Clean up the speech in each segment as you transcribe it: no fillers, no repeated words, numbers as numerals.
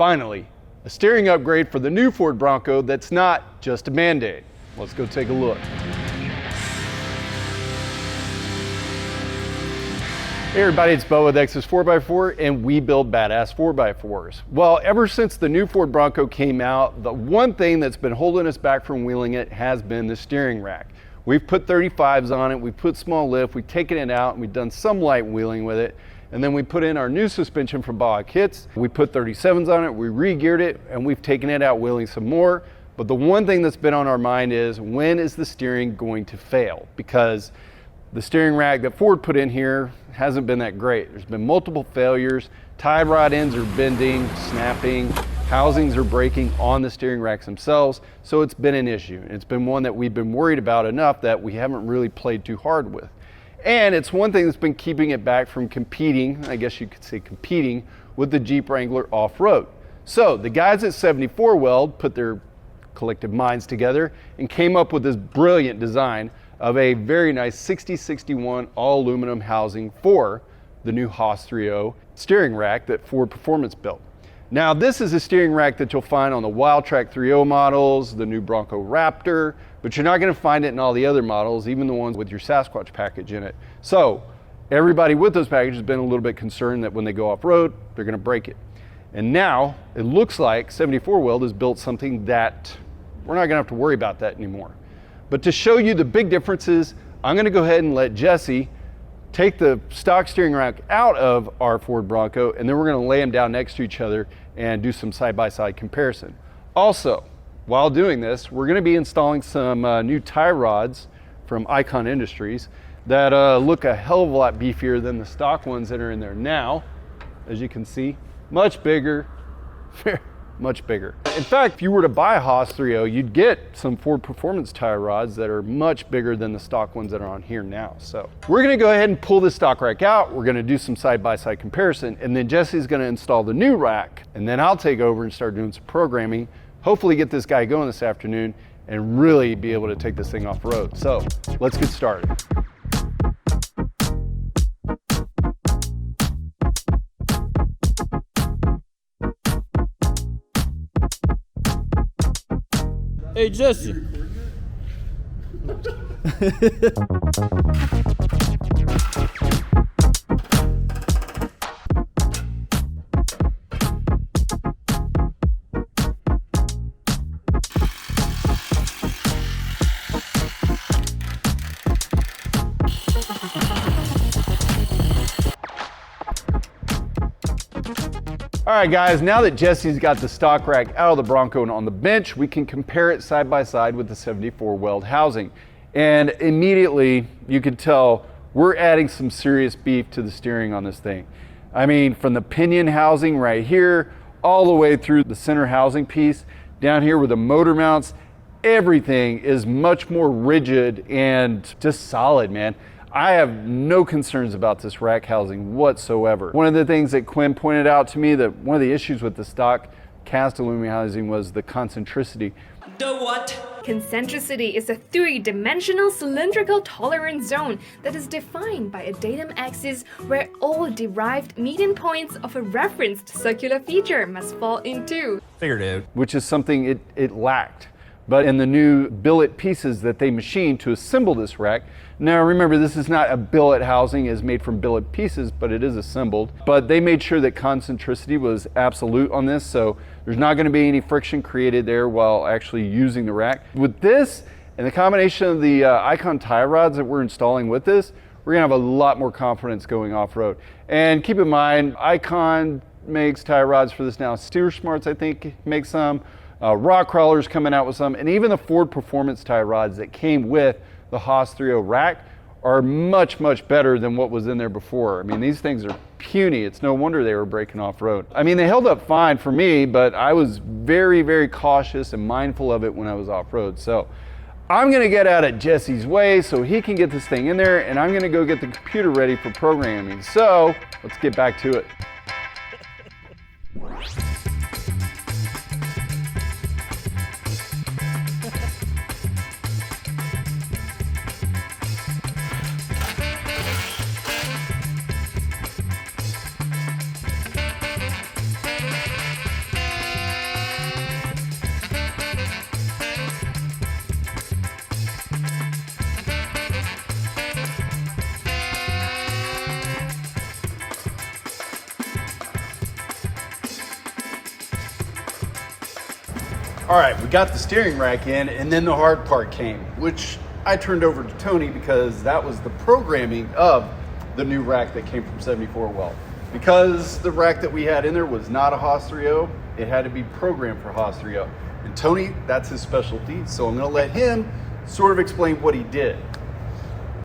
Finally, a steering upgrade for the new Ford Bronco that's not just a Band-Aid. Let's go take a look. Hey everybody, it's Bo with Gen6 4x4 and we build badass 4x4s. Well, ever since the new Ford Bronco came out, the one thing that's been holding us back from wheeling it has been the steering rack. We've put 35s on it, we've put small lift, we've taken it out and we've done some light wheeling with it. And then we put in our new suspension from Baja Kits. We put 37s on it, we re-geared it, and we've taken it out wheeling some more. But the one thing that's been on our mind is, when is the steering going to fail? Because the steering rack that Ford put in here hasn't been that great. There's been multiple failures. Tie rod ends are bending, snapping, housings are breaking on the steering racks themselves. So it's been an issue. It's been one that we've been worried about enough that we haven't really played too hard with. And it's one thing that's been keeping it back from competing, I guess you could say competing, with the Jeep Wrangler off-road. So the guys at 74 Weld put their collective minds together and came up with this brilliant design of a very nice 6061 all aluminum housing for the new Haas 3.0 steering rack that Ford Performance built. Now this is a steering rack that you'll find on the Wildtrak 3.0 models, the new Bronco Raptor, but you're not going to find it in all the other models, even the ones with your Sasquatch package in it. So everybody with those packages has been a little bit concerned that when they go off-road, they're going to break it. And now it looks like 74 Weld has built something that we're not going to have to worry about that anymore. But to show you the big differences, I'm going to go ahead and let Jesse take the stock steering rack out of our Ford Bronco, and then we're going to lay them down next to each other and do some side-by-side comparison. Also, while doing this, we're going to be installing some new tie rods from Icon Industries that look a hell of a lot beefier than the stock ones that are in there now. As you can see, much bigger, much bigger. In fact, if you were to buy a Haas 3.0, you'd get some Ford Performance tie rods that are much bigger than the stock ones that are on here now. So we're gonna go ahead and pull this stock rack out. We're gonna do some side-by-side comparison, and then Jesse's gonna install the new rack, and then I'll take over and start doing some programming, hopefully get this guy going this afternoon and really be able to take this thing off road. So let's get started. Hey, Jesse. All right guys, now that Jesse's got the stock rack out of the Bronco and on the bench, we can compare it side by side with the 74 Weld housing. And immediately you can tell we're adding some serious beef to the steering on this thing. I mean, from the pinion housing right here, all the way through the center housing piece, down here where the motor mounts, everything is much more rigid and just solid, man. I have no concerns about this rack housing whatsoever. One of the things that Quinn pointed out to me, that one of the issues with the stock cast aluminum housing was the concentricity. The what? Concentricity is a three-dimensional cylindrical tolerance zone that is defined by a datum axis where all derived median points of a referenced circular feature must fall into. Figured it out. Which is something it lacked. But in the new billet pieces that they machined to assemble this rack, now remember, this is not a billet housing, it's made from billet pieces, but it is assembled. But they made sure that concentricity was absolute on this, so there's not going to be any friction created there while actually using the rack. With this, and the combination of the Icon tie rods that we're installing with this, we're going to have a lot more confidence going off-road. And keep in mind, Icon makes tie rods for this now. Steer Smarts, I think, makes some. Rock Crawler's coming out with some, and even the Ford Performance tie rods that came with the Haas 3.0 rack are much, much better than what was in there before. I mean, these things are puny. It's no wonder they were breaking off-road. I mean, they held up fine for me, but I was very, very cautious and mindful of it when I was off-road. So I'm gonna get out of Jesse's way so he can get this thing in there, and I'm gonna go get the computer ready for programming. So let's get back to it. All right, we got the steering rack in, and then the hard part came, which I turned over to Tony because that was the programming of the new rack that came from 74 Well. Because the rack that we had in there was not a Haas 3.0, it had to be programmed for Haas 3.0. And Tony, that's his specialty, so I'm gonna let him sort of explain what he did.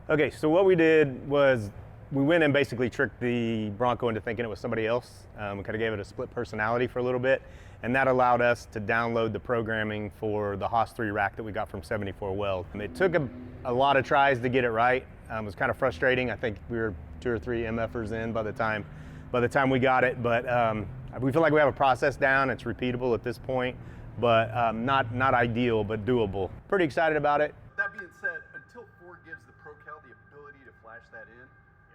Okay, so what we did was we went and basically tricked the Bronco into thinking it was somebody else. We kind of gave it a split personality for a little bit, and that allowed us to download the programming for the Haas 3 rack that we got from 74 Well. It took a lot of tries to get it right. It was kind of frustrating. I think we were 2 or 3 MFers in by the time we got it, but we feel like we have a process down. It's repeatable at this point, but not ideal, but doable. Pretty excited about it. That being said, until Ford gives the ProCal the ability to flash that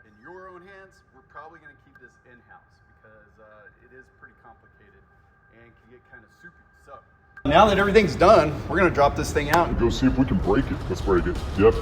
in your own hands, we're probably going to keep this in-house because it is pretty complicated and can get kind of soupy. So now that everything's done, we're going to drop this thing out and Go see if we can break it. Let's break it. Yep.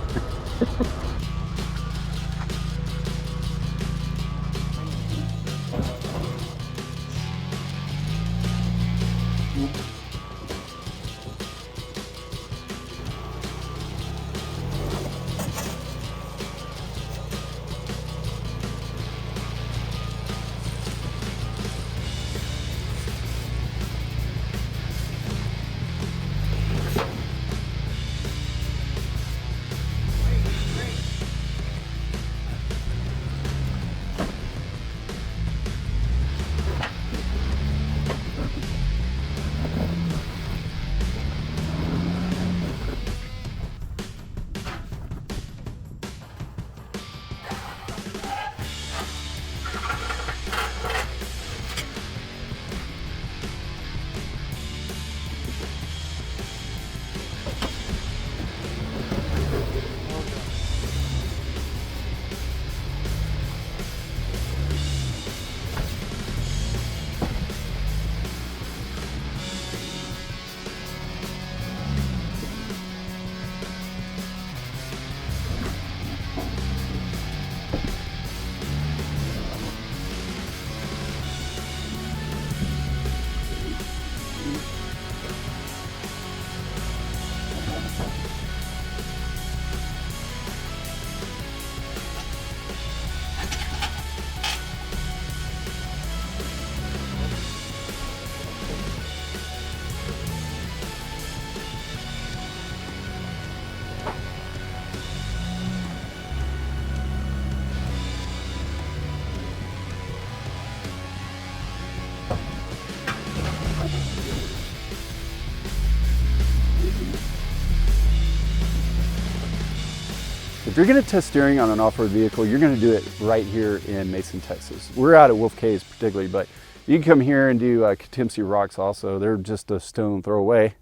If you're going to test steering on an off-road vehicle, you're going to do it right here in Mason, Texas. We're out at Wolf Caves particularly, but you can come here and do Coutimsky Rocks also. They're just a stone throw away.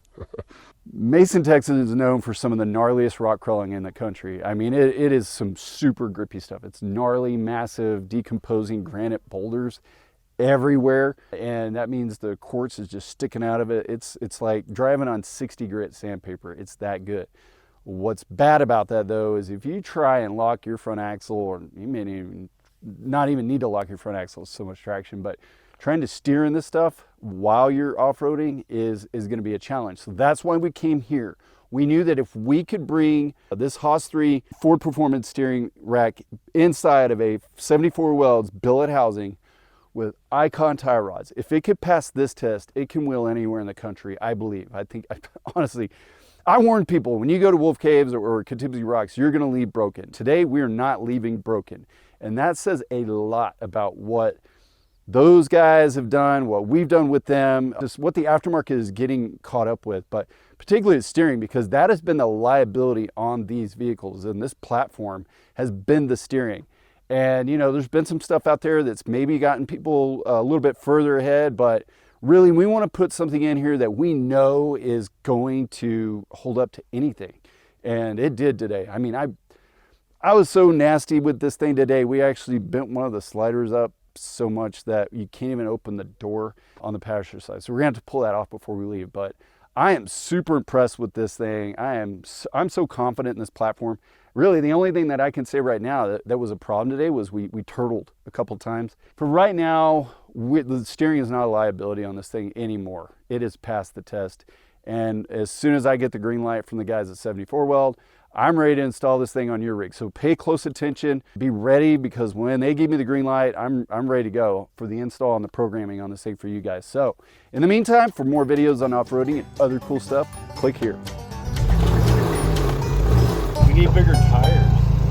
Mason, Texas is known for some of the gnarliest rock crawling in the country. I mean, it is some super grippy stuff. It's gnarly, massive, decomposing granite boulders everywhere, and that means the quartz is just sticking out of it. It's like driving on 60 grit sandpaper. It's that good. What's bad about that though is if you try and lock your front axle, or you may not even need to lock your front axle, it's so much traction, but trying to steer in this stuff while you're off-roading is going to be a challenge. So that's why we came here. We knew that if we could bring this Haas 3 Ford Performance steering rack inside of a 74 Welds billet housing with Icon tie rods, if it could pass this test, it can wheel anywhere in the country, I believe. Honestly, I warn people, when you go to Wolf Caves or Coutimsky Rocks, you're going to leave broken. Today, we're not leaving broken. And that says a lot about what those guys have done, what we've done with them, just what the aftermarket is getting caught up with, but particularly steering, because that has been the liability on these vehicles, and this platform has been the steering. And you know, there's been some stuff out there that's maybe gotten people a little bit further ahead, but really we want to put something in here that we know is going to hold up to anything. And it did today. I mean, I was so nasty with this thing today. We actually bent one of the sliders up so much that you can't even open the door on the passenger side. So we're going to have to pull that off before we leave. But I am super impressed with this thing. I'm so confident in this platform. Really, the only thing that I can say right now that was a problem today was we turtled a couple times. For right now, the steering is not a liability on this thing anymore. It has passed the test. And as soon as I get the green light from the guys at 74 Weld, I'm ready to install this thing on your rig. So pay close attention, be ready, because when they give me the green light, I'm ready to go for the install and the programming on this thing for you guys. So in the meantime, for more videos on off-roading and other cool stuff, click here. We need bigger tires.